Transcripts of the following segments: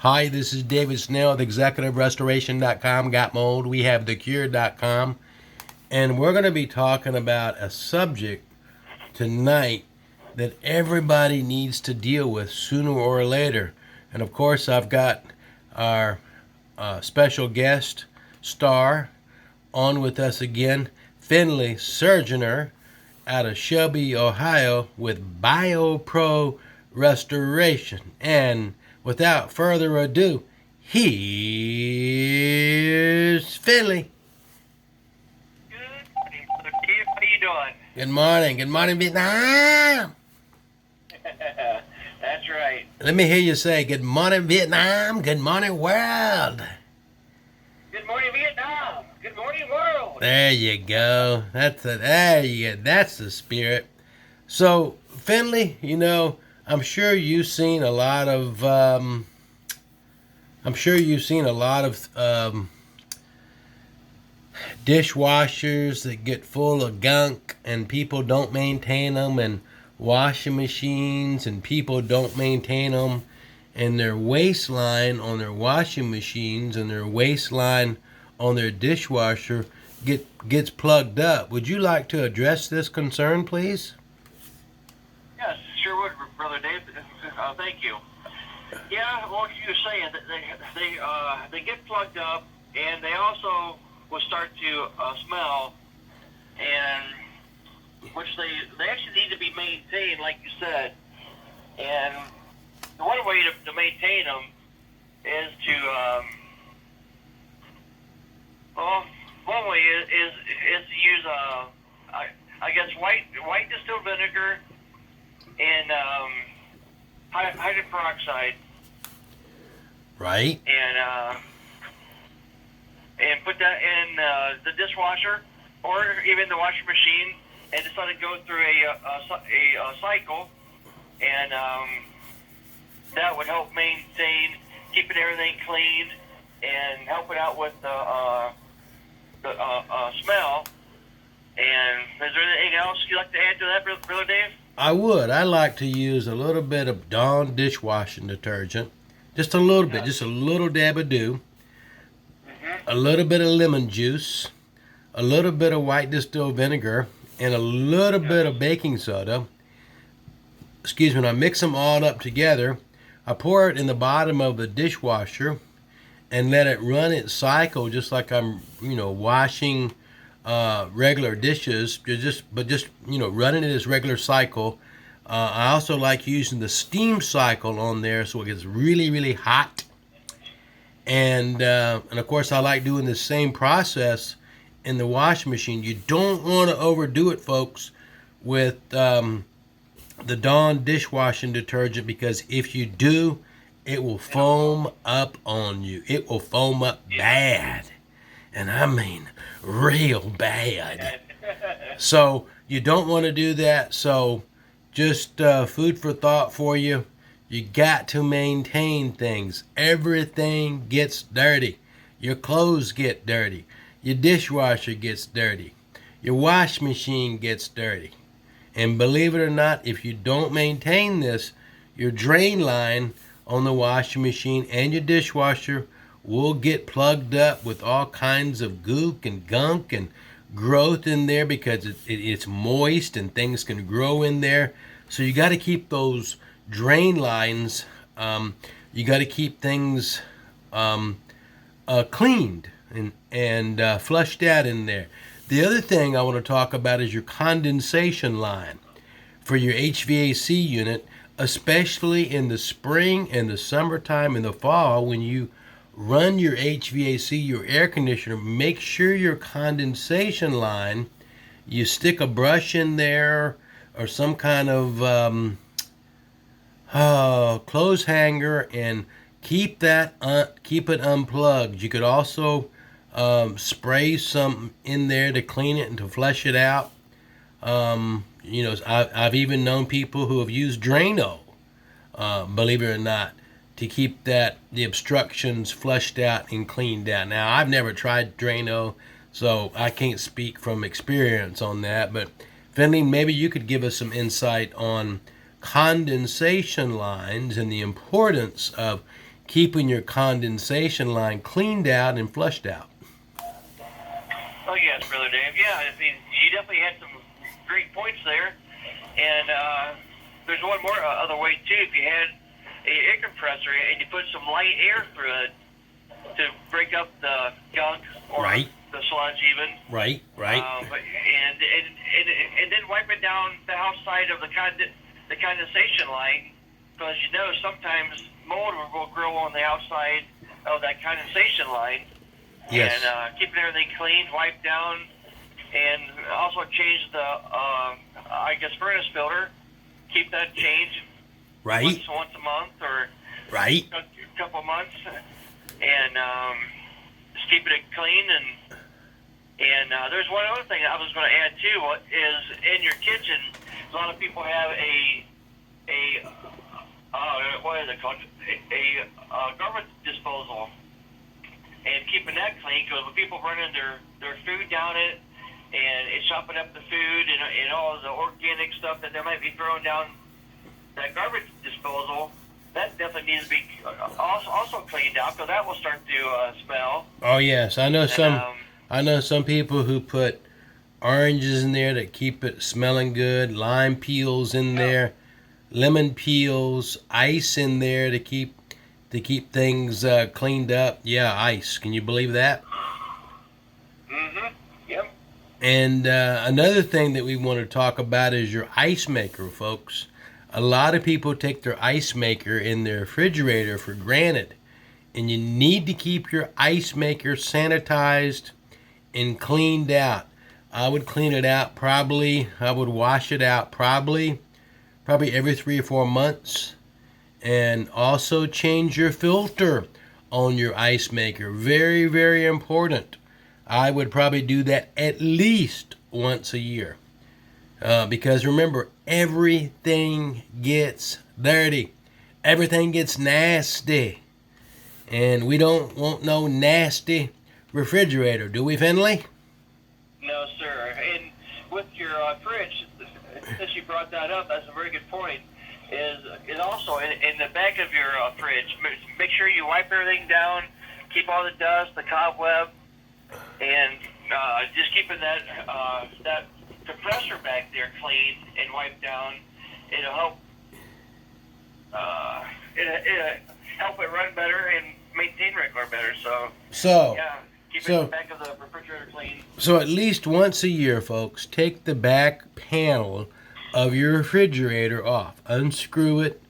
Hi, this is David Snell with ExecutiveRestoration.com. Got mold. We have TheCure.com. And we're going to be talking about a subject tonight that everybody needs to deal with sooner or later. And of course, I've got our special guest star on with us again, Finley Surgeoner out of Shelby, Ohio with BioPro Restoration. And without further ado, here's Finley. Good morning, Brother Dave. How you doing? Good morning. Good morning, Vietnam. That's right. Let me hear you say, good morning, Vietnam. Good morning, world. Good morning, Vietnam. Good morning, world. There you go. There you go. That's the spirit. So, Finley, I'm sure you've seen a lot of dishwashers that get full of gunk and people don't maintain them, and washing machines and people don't maintain them, and their waistline on their washing machines and their waistline on their dishwasher gets plugged up. Would you like to address this concern, please? Yes, sure would, Brother Dave. Thank you. Yeah, what you were saying, they get plugged up, and they also will start to smell, and which they actually need to be maintained, like you said. And the one way to maintain them is to one way is to use I guess white distilled vinegar and hydrogen peroxide, Right. and put that in the dishwasher or even the washing machine, and just let it go through a cycle, and that would help maintain keeping everything clean and help it out with the smell. And is there anything else you'd like to add to that, Brother Dave? I would. I like to use a little bit of Dawn dishwashing detergent. Just a little bit. Just a little dab of dew. A little bit of lemon juice. A little bit of white distilled vinegar. And a little bit of baking soda. Excuse me. And I mix them all up together. I pour it in the bottom of the dishwasher and let it run its cycle just like I'm, washing regular dishes, just running it as regular cycle. I also like using the steam cycle on there so it gets really, really hot. And of course, I like doing the same process in the washing machine. You don't want to overdo it, folks, with the Dawn dishwashing detergent, because if you do, it will foam up on you. It will foam up bad. And I mean real bad. So you don't want to do that. So just food for thought for you. You got to maintain things. Everything gets dirty. Your clothes get dirty. Your dishwasher gets dirty. Your wash machine gets dirty. And believe it or not, if you don't maintain this, your drain line on the washing machine and your dishwasher will get plugged up with all kinds of gook and gunk and growth in there, because it's moist and things can grow in there. So you got to keep those drain lines, you got to keep things cleaned and flushed out in there. The other thing I want to talk about is your condensation line for your HVAC unit, especially in the spring and the summertime and the fall. When you run your HVAC, your air conditioner, make sure your condensation line, you stick a brush in there or some kind of clothes hanger and keep it unplugged. You could also spray something in there to clean it and to flush it out. I've even known people who have used Drano, believe it or not, to keep the obstructions flushed out and cleaned out. Now, I've never tried Drano, so I can't speak from experience on that. But Finley, maybe you could give us some insight on condensation lines and the importance of keeping your condensation line cleaned out and flushed out. Oh yes, Brother Dave. Yeah, I mean, you definitely had some great points there. And there's one more other way too. If you had a air compressor and you put some light air through it to break up the gunk or Right. the sludge even. Right. And then wipe it down the outside of the condensation line, because you know sometimes mold will grow on the outside of that condensation line. Yes. And keeping everything clean, wiped down, and also change the furnace filter. Keep that changed Right. once a month or Right. a couple of months, and just keeping it clean. And there's one other thing I was going to add too, is in your kitchen, a lot of people have a what is it called? A garbage disposal, and keeping that clean, because when people running their food down it, and it's chopping up the food and all the organic stuff that they might be throwing down that garbage disposal, that definitely needs to be also cleaned out, because that will start to smell. Oh yes, I know some. And, I know some people who put oranges in there to keep it smelling good, lime peels in there, lemon peels, ice in there to keep things cleaned up. Yeah, ice. Can you believe that? Yep. And another thing that we want to talk about is your ice maker, folks. A lot of people take their ice maker in their refrigerator for granted, and you need to keep your ice maker sanitized and cleaned out. I would clean it out I would wash it out probably every 3 or 4 months. And also change your filter on your ice maker. Very, very important. I would probably do that at least once a year. Because remember, everything gets dirty. Everything gets nasty. And we don't want no nasty refrigerator, do we, Finley? No, sir. And with your fridge, since you brought that up, that's a very good point. Is also in the back of your fridge. Make sure you wipe everything down, keep all the dust, the cobweb, and just keeping that compressor back there clean and wiped down. It'll help. It'll help it run better and maintain regular better. So yeah. Keep the back of the refrigerator clean. So at least once a year, folks, take the back panel of your refrigerator off. Unscrew it.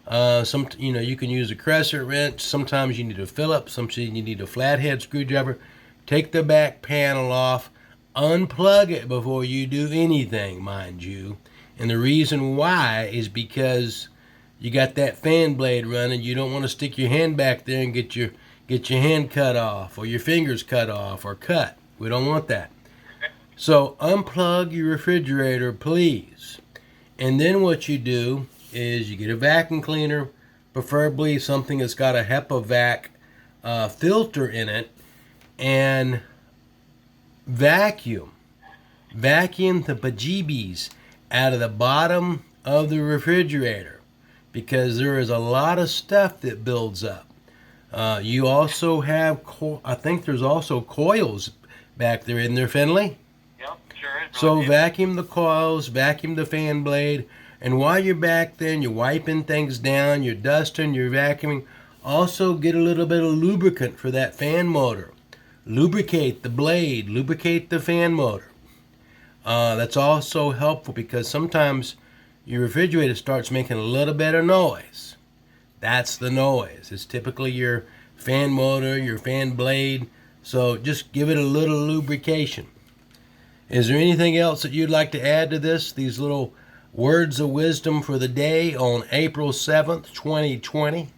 You can use a crescent wrench. Sometimes you need a Phillips. Sometimes you need a flathead screwdriver. Take the back panel off. Unplug it before you do anything, mind you. And the reason why is because you got that fan blade running. You don't want to stick your hand back there and get your hand cut off or your fingers cut off or cut. We don't want that. So unplug your refrigerator, please. And then what you do is you get a vacuum cleaner, preferably something that's got a HEPA filter in it, and vacuum the bejeebies out of the bottom of the refrigerator, because there is a lot of stuff that builds up. You also have, I think there's also coils back there, isn't there, Finley? Yep, sure is. So vacuum the coils, vacuum the fan blade, and while you're back there and you're wiping things down, you're dusting, you're vacuuming, also get a little bit of lubricant for that fan motor. Lubricate the blade, lubricate the fan motor. That's also helpful, because sometimes your refrigerator starts making a little bit of noise. That's the noise. It's typically your fan motor, your fan blade. So just give it a little lubrication. Is there anything else that you'd like to add to this? These little words of wisdom for the day on April 7th, 2020?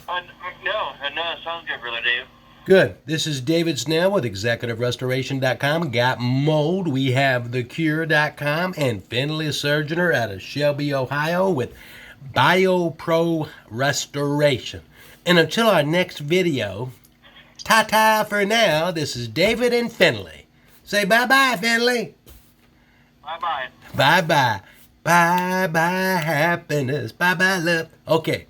No, it sounds good, Brother Dave. Good. This is David Snell with ExecutiveRestoration.com. Got mold. We have TheCure.com, and Finley Surgeoner out of Shelby, Ohio with BioPro Restoration. And until our next video, ta-ta for now. This is David and Finley. Say bye-bye, Finley. Bye-bye. Bye-bye. Bye-bye happiness. Bye-bye love. Okay.